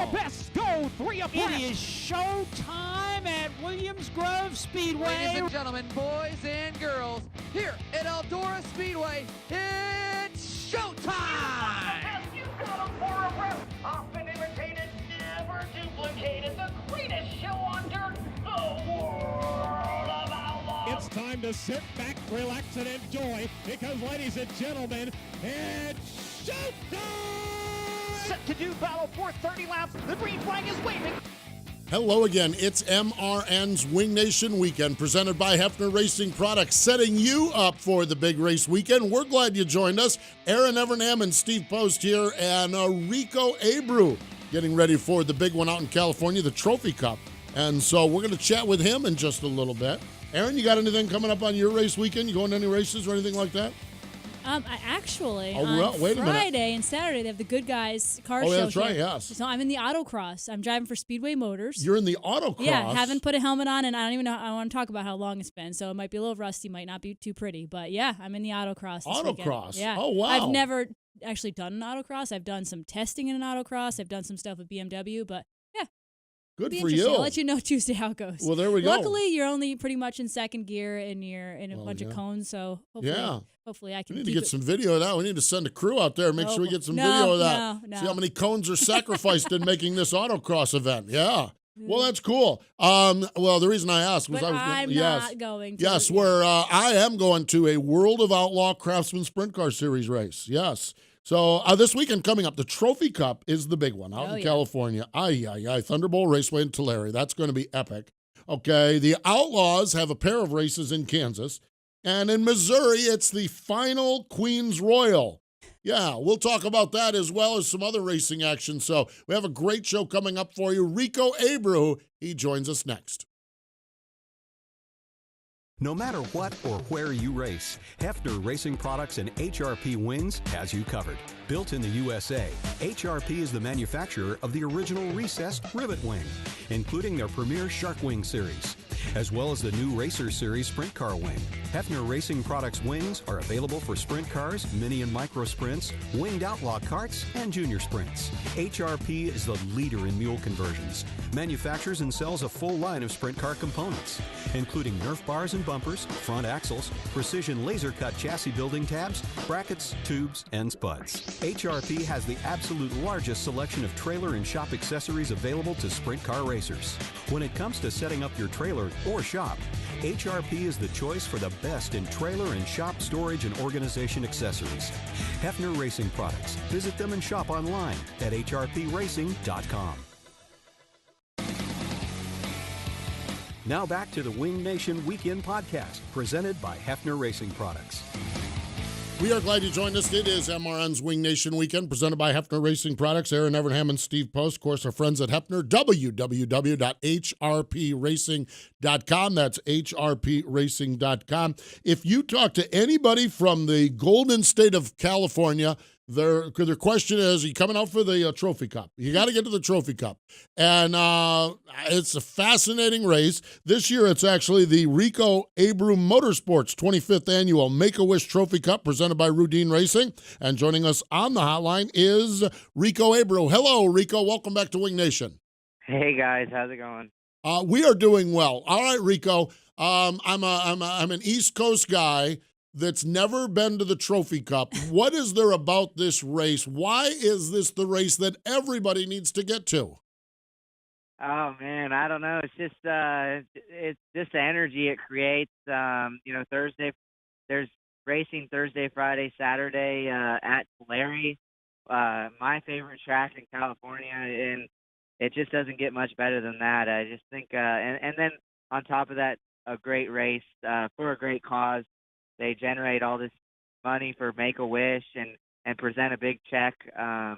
the best go 3 abreast. It is show time at Williams Grove Speedway. Ladies and gentlemen, boys and girls, here at Eldora Speedway, it's showtime! You got 'em for a rep. Often imitated, never duplicated. The greatest show on dirt, the world of outlaws. It's time to sit back, relax, and enjoy, because, ladies and gentlemen, it's showtime! Set to do battle for 30 laps. The green flag is waving. Hello again. It's MRN's Wing Nation Weekend, presented by Hepfner Racing Products, setting you up for the big race weekend. We're glad you joined us. Erin, Evernham, and Steve Post here, and Rico Abreu getting ready for the big one out in California, the Trophy Cup. And so we're going to chat with him in just a little bit. Erin, you got anything coming up on your race weekend? You going to any races or anything like that? On Friday and Saturday, they have the Good Guys car show. Oh, that's right, here. yes. So I'm in the autocross. I'm driving for Speedway Motors. You're in the autocross? Yeah, haven't put a helmet on, and I don't even know. I want to talk about how long it's been, so it might be a little rusty, might not be too pretty. But yeah, I'm in the autocross this weekend. Autocross? Yeah. Oh, wow. I've never actually done an autocross. I've done some testing in an autocross. I've done some stuff with BMW, but yeah. Good be for interesting. you. I'll let you know Tuesday how it goes. Well, there we go. Luckily, you're only pretty much in second gear, and you're in a bunch of cones, so hopefully I can We need to get some video of that. We need to send a crew out there and make sure we get some video of that. No. See how many cones are sacrificed in making this autocross event. Yeah. Well, that's cool. Well, the reason I asked was I'm not going to. Yes, I am going to a World of Outlaw Craftsman Sprint Car Series race. Yes. So this weekend coming up, the Trophy Cup is the big one out in California. Thunderbolt Raceway in Tulare. That's going to be epic. Okay, the Outlaws have a pair of races in Kansas. And in Missouri, it's the final Queens Royal. Yeah, we'll talk about that as well as some other racing action. So we have a great show coming up for you. Rico Abreu, he joins us next. No matter what or where you race, Hepfner Racing Products and HRP Wings has you covered. Built in the USA, HRP is the manufacturer of the original recessed rivet wing, including their premier Shark Wing series, as well as the new Racer Series Sprint Car Wing. Hepfner Racing Products wings are available for sprint cars, mini and micro sprints, winged outlaw karts, and junior sprints. HRP is the leader in mule conversions, manufactures and sells a full line of sprint car components, including Nerf bars and bumpers, front axles, precision laser cut chassis building tabs, brackets, tubes, and spuds. HRP has the absolute largest selection of trailer and shop accessories available to sprint car racers. When it comes to setting up your trailer or shop, HRP is the choice for the best in trailer and shop storage and organization accessories. Hepfner Racing Products. Visit them and shop online at hrpracing.com. Now back to the Wing Nation Weekend Podcast, presented by Hepfner Racing Products. We are glad you joined us. It is MRN's Wing Nation Weekend, presented by Hepfner Racing Products. Erin, Evernham, and Steve Post. Of course, our friends at Hepfner, www.hrpracing.com. That's hrpracing.com. If you talk to anybody from the Golden State of California, their question is, are you coming out for the Trophy Cup? You got to get to the Trophy Cup. And it's a fascinating race. This year, it's actually the Rico Abreu Motorsports 25th Annual Make-A-Wish Trophy Cup, presented by Rudine Racing. And joining us on the hotline is Rico Abreu. Hello, Rico. Welcome back to Wing Nation. Hey, guys. How's it going? We are doing well. All right, Rico. I'm an East Coast guy that's never been to the Trophy Cup. What is there about this race? Why is this the race that everybody needs to get to? Oh man, I don't know. It's just the energy it creates. Thursday there's racing Thursday, Friday, Saturday at Tulare, my favorite track in California, and it just doesn't get much better than that. I just think, and then on top of that, a great race for a great cause. They generate all this money for Make-A-Wish and present a big check, I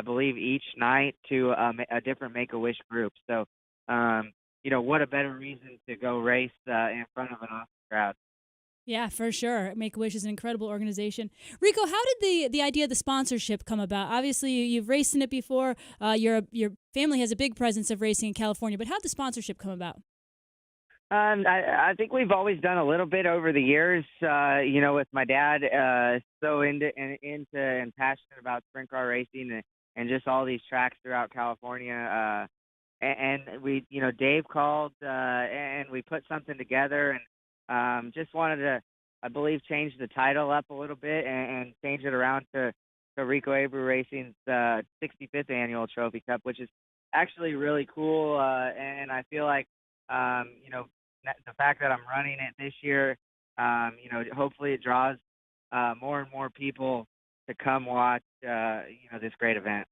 believe, each night to a different Make-A-Wish group. So, what a better reason to go race in front of an awesome crowd. Yeah, for sure. Make-A-Wish is an incredible organization. Rico, how did the idea of the sponsorship come about? Obviously, you've raced in it before. Your family has a big presence of racing in California, but how did the sponsorship come about? I think we've always done a little bit over the years, with my dad so into and passionate about sprint car racing and just all these tracks throughout California. And we, Dave called, and we put something together, and just wanted to, I believe, change the title up a little bit and change it around to Rico Abreu Racing's 65th annual Trophy Cup, which is actually really cool. And I feel like, the fact that I'm running it this year, hopefully it draws more and more people to come watch, this great event.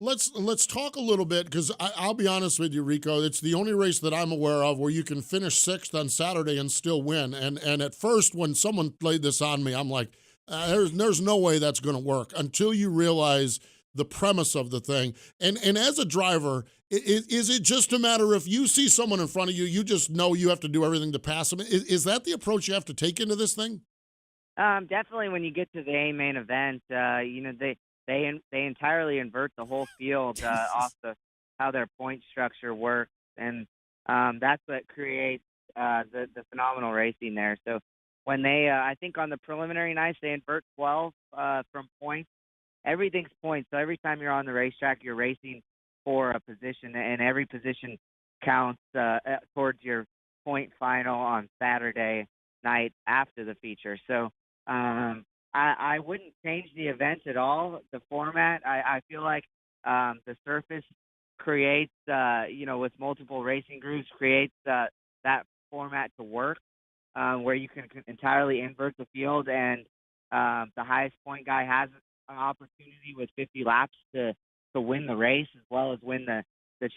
Let's talk a little bit, because I'll be honest with you, Rico. It's the only race that I'm aware of where you can finish 6th on Saturday and still win. And at first, when someone played this on me, I'm like, there's no way that's going to work until you realize the premise of the thing. And as a driver, is it just a matter if you see someone in front of you, you just know you have to do everything to pass them? Is that the approach you have to take into this thing? Definitely when you get to the A main event, they entirely invert the whole field off how their point structure works, and that's what creates the phenomenal racing there. So when they, I think on the preliminary nights, they invert 12 from points. Everything's points. So every time you're on the racetrack, you're racing for a position, and every position counts towards your point final on Saturday night after the feature. So I wouldn't change the event at all, the format. I feel like the surface creates, with multiple racing groups, creates that format to work, where you can entirely invert the field, and the highest point guy has an opportunity with 50 laps to win the race as well as win the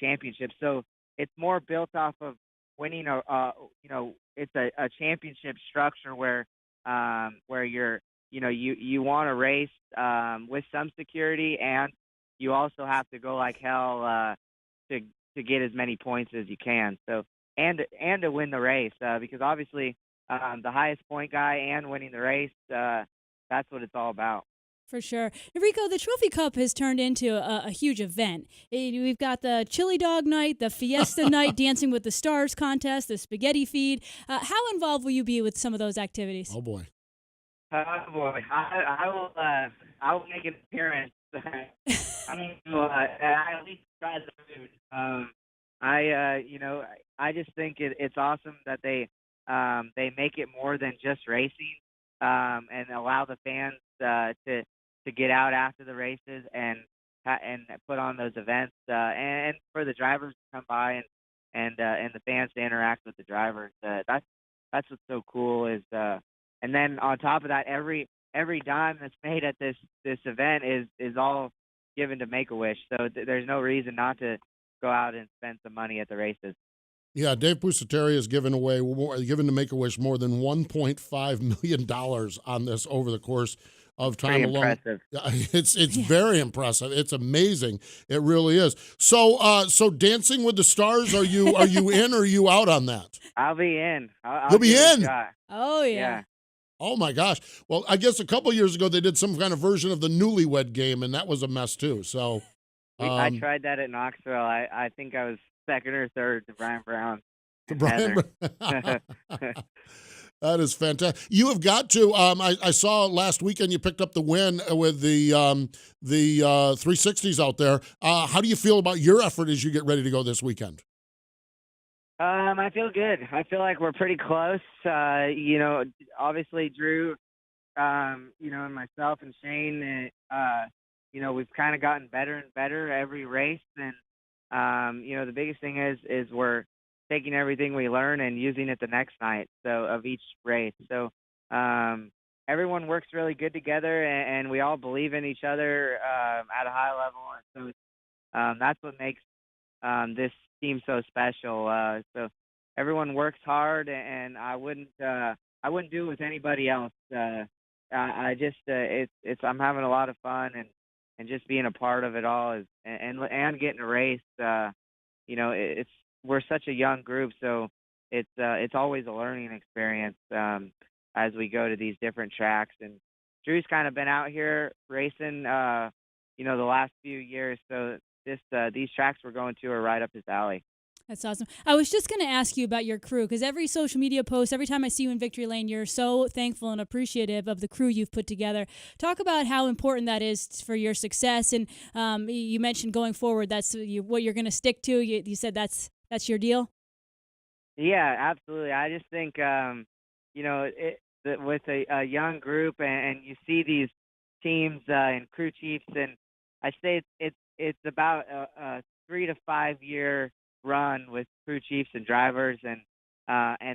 championship. So it's more built off of winning it's a championship structure where you're, you want to race with some security, and you also have to go like hell to get as many points as you can. So and to win the race, because obviously the highest point guy and winning the race, that's what it's all about. For sure. Rico, the Trophy Cup has turned into a huge event. We've got the chili dog night, the fiesta night, Dancing with the Stars contest, the spaghetti feed. How involved will you be with some of those activities? Oh, boy. I will make an appearance. I at least try the food. I just think it's awesome that they make it more than just racing, and allow the fans to get out after the races and put on those events, and for the drivers to come by and the fans to interact with the drivers. That's what's so cool is. And then on top of that, every dime that's made at this event is all given to Make-A-Wish. So there's no reason not to go out and spend some money at the races. Yeah, Dave Pusateri has given to Make-A-Wish more than $1.5 million on this over the course of time. Pretty impressive. It's very impressive. It's amazing. It really is. So Dancing with the Stars, are you in or are you out on that? I'll be in. You'll be in. Oh yeah. Oh my gosh. Well, I guess a couple years ago they did some kind of version of the Newlywed Game, and that was a mess too. So I tried that at Knoxville. I think I was second or third to Brian Brown. That is fantastic. You have got to. I saw last weekend you picked up the win with the 360s out there. How do you feel about your effort as you get ready to go this weekend? I feel good. I feel like we're pretty close. Obviously Drew, and myself and Shane, we've kind of gotten better and better every race. And, the biggest thing is we're taking everything we learn and using it the next night of each race. So everyone works really good together, and we all believe in each other at a high level. And so that's what makes this team so special. So everyone works hard, and I wouldn't do it with anybody else. I'm having a lot of fun, and just being a part of it all and getting a race. We're such a young group, so it's always a learning experience as we go to these different tracks. And Drew's kind of been out here racing, the last few years, so these tracks we're going to are right up his alley. That's awesome. I was just going to ask you about your crew, because every social media post, every time I see you in Victory Lane, you're so thankful and appreciative of the crew you've put together. Talk about how important that is for your success. And you mentioned going forward, that's what you're going to stick to. You said that's your deal? Yeah, absolutely. I just think, with a young group and you see these teams and crew chiefs, and I say it's about a 3 to 5 year run with crew chiefs and drivers, and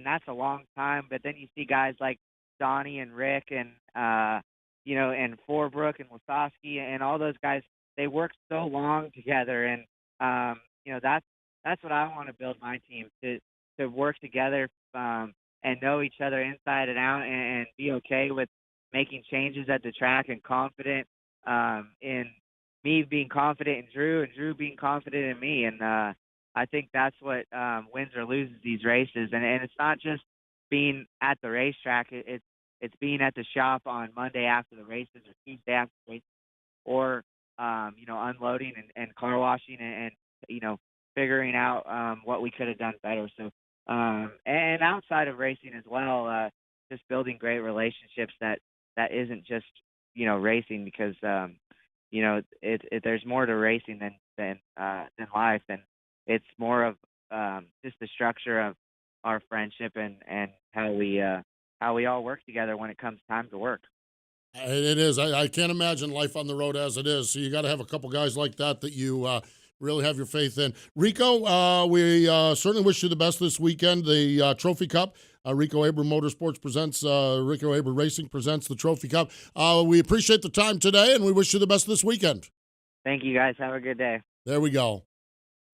that's a long time. But then you see guys like Donny and Rick and and Forbrook and Wasowski and all those guys. They work so long together, and that's what I want to build my team to work together and know each other inside and out, and be okay with making changes at the track, and confident in me being confident in Drew, and Drew being confident in me. And I think that's what wins or loses these races. And it's not just being at the racetrack. It's being at the shop on Monday after the races, or Tuesday after the races, or unloading and car washing, and figuring out what we could have done better. So and outside of racing as well, just building great relationships that isn't just racing, because there's more to racing than life, and it's more of just the structure of our friendship and how we all work together when it comes time to work. It is. I can't imagine life on the road as it is. So you got to have a couple guys like that you really have your faith in. Rico, we certainly wish you the best this weekend. The Trophy Cup, Rico Abreu Motorsports presents, Rico Abreu Racing presents the Trophy Cup. We appreciate the time today, and we wish you the best this weekend. Thank you, guys. Have a good day. There we go.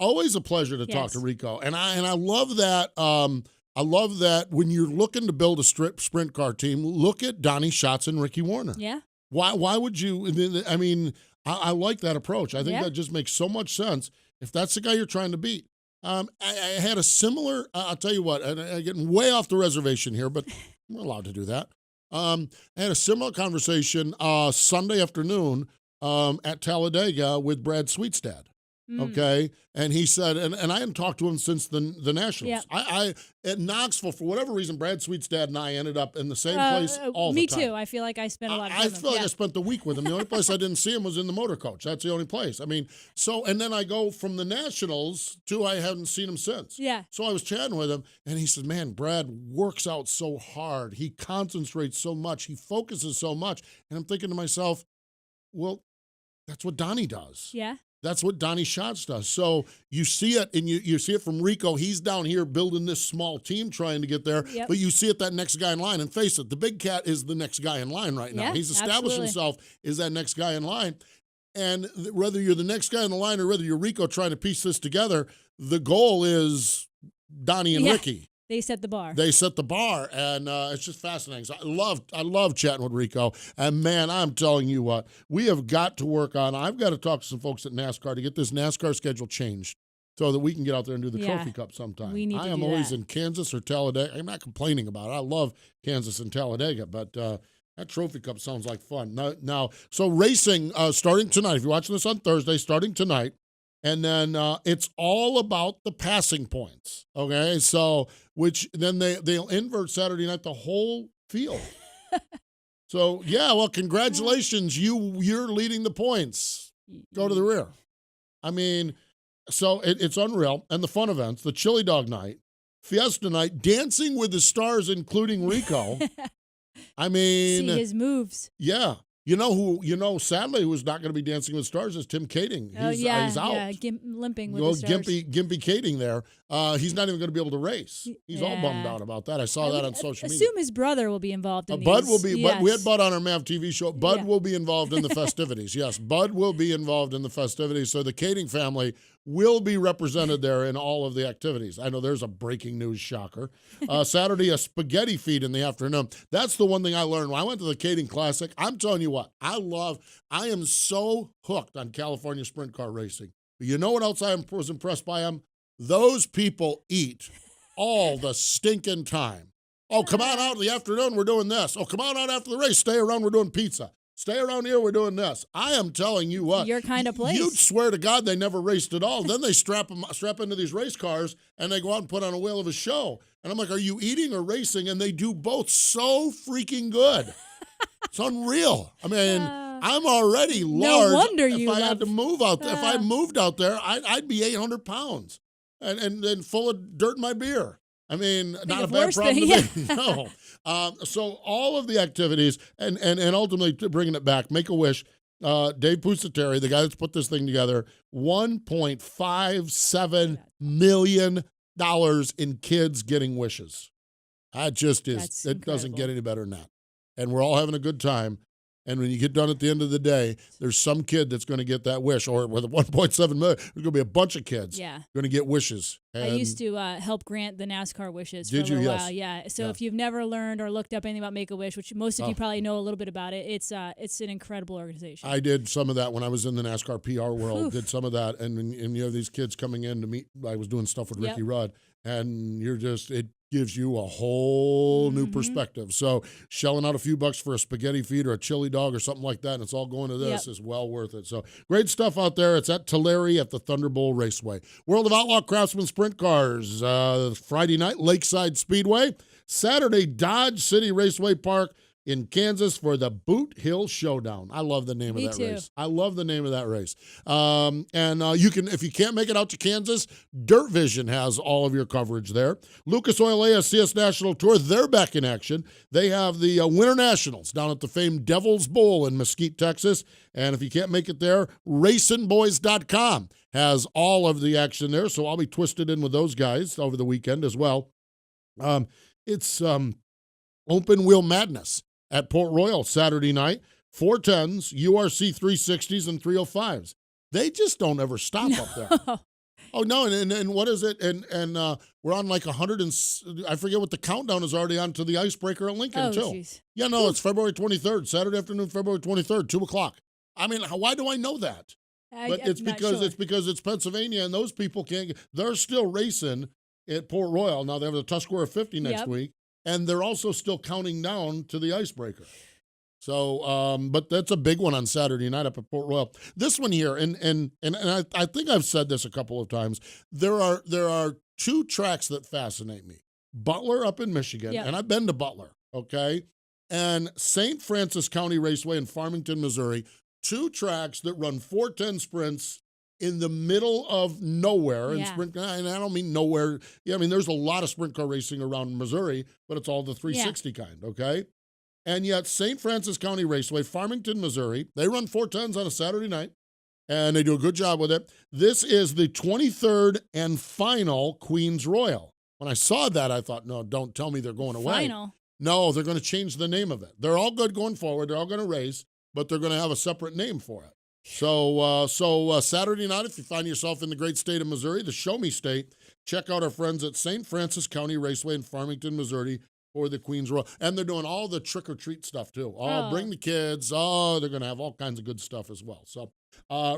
Always a pleasure to talk to Rico, and I love that. I love that when you're looking to build a sprint car team, look at Donny Schatz and Ricky Warner. Yeah. Why would you? I mean, I like that approach. I think that just makes so much sense if that's the guy you're trying to beat. I had a similar, I'll tell you what, and I'm getting way off the reservation here, but we're allowed to do that. I had a similar conversation Sunday afternoon at Talladega with Brad Sweetstad. Okay. And he said, and I hadn't talked to him since the Nationals. Yeah. I at Knoxville, for whatever reason, Brad Sweetstad and I ended up in the same place all the time. Me too. I feel like I spent a lot of time I feel like I spent the week with him. The only place I didn't see him was in the motor coach. That's the only place. I mean, and then I go from the Nationals to I haven't seen him since. Yeah. So I was chatting with him, and he said, man, Brad works out so hard. He concentrates so much. He focuses so much. And I'm thinking to myself, well, that's what Donny does. Yeah. That's what Donny Schatz does. So you see it, and you see it from Rico. He's down here building this small team trying to get there. Yep. But you see it, that next guy in line. And face it, the big cat is the next guy in line right now. Yeah, He's established himself as that next guy in line. And whether you're the next guy in the line or whether you're Rico trying to piece this together, the goal is Donny and Ricky. They set the bar. They set the bar, and it's just fascinating. So I love chatting with Rico. And, man, I'm telling you what, we have got to work on. I've got to talk to some folks at NASCAR to get this NASCAR schedule changed so that we can get out there and do the Trophy Cup sometime. We need I to am do always that. in Kansas or Talladega. I'm not complaining about it. I love Kansas and Talladega, but that Trophy Cup sounds like fun. Now, so racing starting tonight. If you're watching this on Thursday, starting tonight. And then it's all about the passing points, okay? So, which then they'll invert Saturday night the whole field. So, yeah, well, congratulations. You're leading the points. Go to the rear. I mean, so it's unreal. And the fun events, the chili dog night, fiesta night, dancing with the stars, including Rico. I mean. See his moves. Yeah. You know, sadly, who's not going to be Dancing with Stars is Tim Kading. He's out. Yeah, limping with the stars. Gimpy Kading there. He's not even going to be able to race. He's all bummed out about that. I saw that on social media. Assume his brother will be involved in Bud these. will be. Yes. We had Bud on our MAV TV show. Bud will be involved in the festivities. Yes, Bud will be involved in the festivities. So the Kading family will be represented there in all of the activities. I know there's a breaking news shocker. Saturday, a spaghetti feed in the afternoon. That's the one thing I learned when I went to the Kading Classic. I'm telling you what, I am so hooked on California sprint car racing. But you know what else I was impressed by them? Those people eat all the stinking time. Oh, come on out in the afternoon, we're doing this. Oh, come on out after the race, stay around, we're doing pizza. Stay around here. We're doing this. I am telling you what. Your kind of place. You'd swear to God they never raced at all. Then they strap into these race cars, and they go out and put on a whale of a show. And I'm like, are you eating or racing? And they do both so freaking good. It's unreal. I mean, I'm already large. No wonder if I had to move out there. If I moved out there, I'd be 800 pounds and full of dirt in my beer. I mean, not a bad problem to me. No. So all of the activities and ultimately bringing it back, Make-A-Wish, Dave Pusateri, the guy that's put this thing together, $1.57 million in kids getting wishes. That just is. That's it incredible. doesn't get any better than that. And we're all having a good time. And when you get done at the end of the day, there's some kid that's going to get that wish. Or with 1.7 million, there's going to be a bunch of kids going to get wishes. I used to help grant the NASCAR wishes for Did a little you? while. Yeah. So if you've never learned or looked up anything about Make-A-Wish, which most of you probably know a little bit about it, it's an incredible organization. I did some of that when I was in the NASCAR PR world. Did some of that, and you have these kids coming in to meet. I was doing stuff with Ricky Rudd, and it gives you a whole new perspective. So shelling out a few bucks for a spaghetti feed or a chili dog or something like that, and it's all going to this is well worth it. So great stuff out there. It's at Tulare at the Thunderbolt Raceway. World of Outlaw Craftsman Sprint Cars, Friday night, Lakeside Speedway. Saturday, Dodge City Raceway Park in Kansas for the Boot Hill Showdown. I love the name of that race. I love the name of that race. You can, if you can't make it out to Kansas, Dirt Vision has all of your coverage there. Lucas Oil ASCS National Tour, they're back in action. They have the Winter Nationals down at the famed Devil's Bowl in Mesquite, Texas. And if you can't make it there, RacinBoys.com has all of the action there. So I'll be twisted in with those guys over the weekend as well. It's Open Wheel Madness at Port Royal Saturday night. 410s, URC 360s, and 305s. They just don't ever stop up there. Oh, no, and what is it? And we're on like 100 and I forget what the countdown is already on to the Icebreaker at Lincoln, too. Geez. Yeah, no, it's February 23rd, Saturday afternoon, February 23rd, 2 o'clock. I mean, why do I know that? But it's because it's Pennsylvania, and those people can't. They're still racing at Port Royal. Now they have the Tuscarora 50 next week, and they're also still counting down to the Icebreaker. So, but that's a big one on Saturday night up at Port Royal. This one here, and I think I've said this a couple of times. There are two tracks that fascinate me: Butler up in Michigan, and I've been to Butler, okay, and St. Francis County Raceway in Farmington, Missouri. Two tracks that run 410 sprints in the middle of nowhere. And sprint, and I don't mean nowhere. Yeah, I mean, there's a lot of sprint car racing around Missouri, but it's all the 360 kind, okay? And yet St. Francis County Raceway, Farmington, Missouri, they run 410s on a Saturday night, and they do a good job with it. This is the 23rd and final Queens Royal. When I saw that, I thought, no, don't tell me they're going away. Final? No, they're going to change the name of it. They're all good going forward. They're all going to race, but they're going to have a separate name for it. So Saturday night, if you find yourself in the great state of Missouri, the Show Me State, check out our friends at St. Francis County Raceway in Farmington, Missouri for the Queens Royal. And they're doing all the trick-or-treat stuff, too. Bring the kids. They're going to have all kinds of good stuff as well. So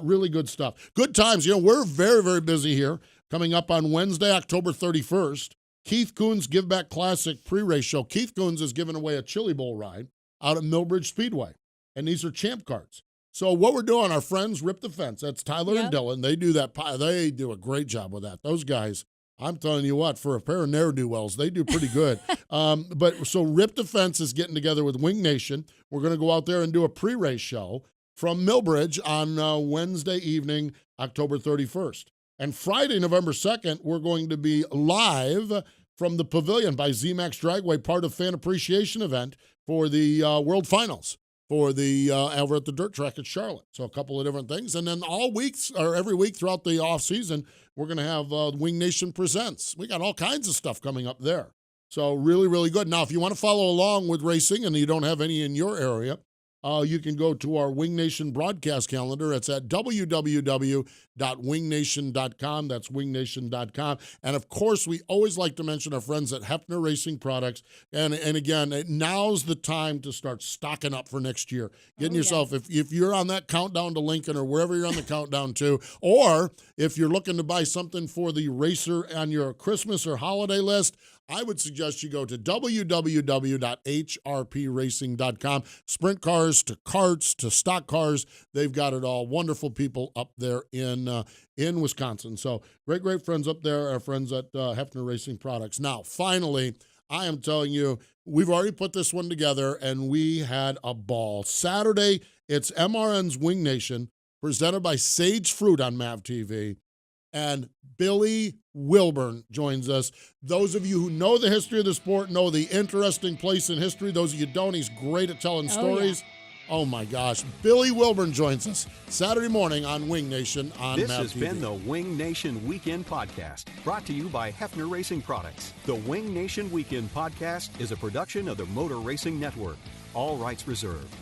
really good stuff. Good times. You know, we're very, very busy here. Coming up on Wednesday, October 31st, Keith Coons Give Back Classic pre-race show. Keith Coons is giving away a Chili Bowl ride out at Millbridge Speedway. And these are champ cards. So what we're doing, our friends Rip the Fence, that's Tyler and Dylan. They do that. They do a great job with that. Those guys, I'm telling you what, for a pair of ne'er-do-wells, they do pretty good. But so Rip the Fence is getting together with Wing Nation. We're going to go out there and do a pre-race show from Millbridge on Wednesday evening, October 31st. And Friday, November 2nd, we're going to be live from the Pavilion by ZMAX Dragway, part of Fan Appreciation event for the World Finals. For the over at the dirt track at Charlotte. So a couple of different things. And then all weeks or every week throughout the off season, we're going to have Wing Nation Presents. We got all kinds of stuff coming up there. So really, really good. Now, if you want to follow along with racing and you don't have any in your area, you can go to our Wing Nation broadcast calendar. It's at www.wingnation.com. That's wingnation.com. And, of course, we always like to mention our friends at Hepfner Racing Products. And again, now's the time to start stocking up for next year. Getting yourself, if you're on that countdown to Lincoln or wherever you're on the countdown to, or if you're looking to buy something for the racer on your Christmas or holiday list, I would suggest you go to www.hrpracing.com. Sprint cars to karts to stock cars, they've got it all. Wonderful people up there in Wisconsin. So great friends up there, our friends at Hepfner Racing Products. Now, finally, I am telling you, we've already put this one together, and we had a ball. Saturday, it's MRN's Wing Nation, presented by Sage Fruit on MAV TV, and Billy Wilburn joins us. Those of you who know the history of the sport, know the interesting place in history. Those of you who don't, he's great at telling stories. Yeah. Oh, my gosh. Billy Wilburn joins us Saturday morning on Wing Nation on MAV TV. This has been the Wing Nation Weekend Podcast, brought to you by Hepfner Racing Products. The Wing Nation Weekend Podcast is a production of the Motor Racing Network. All rights reserved.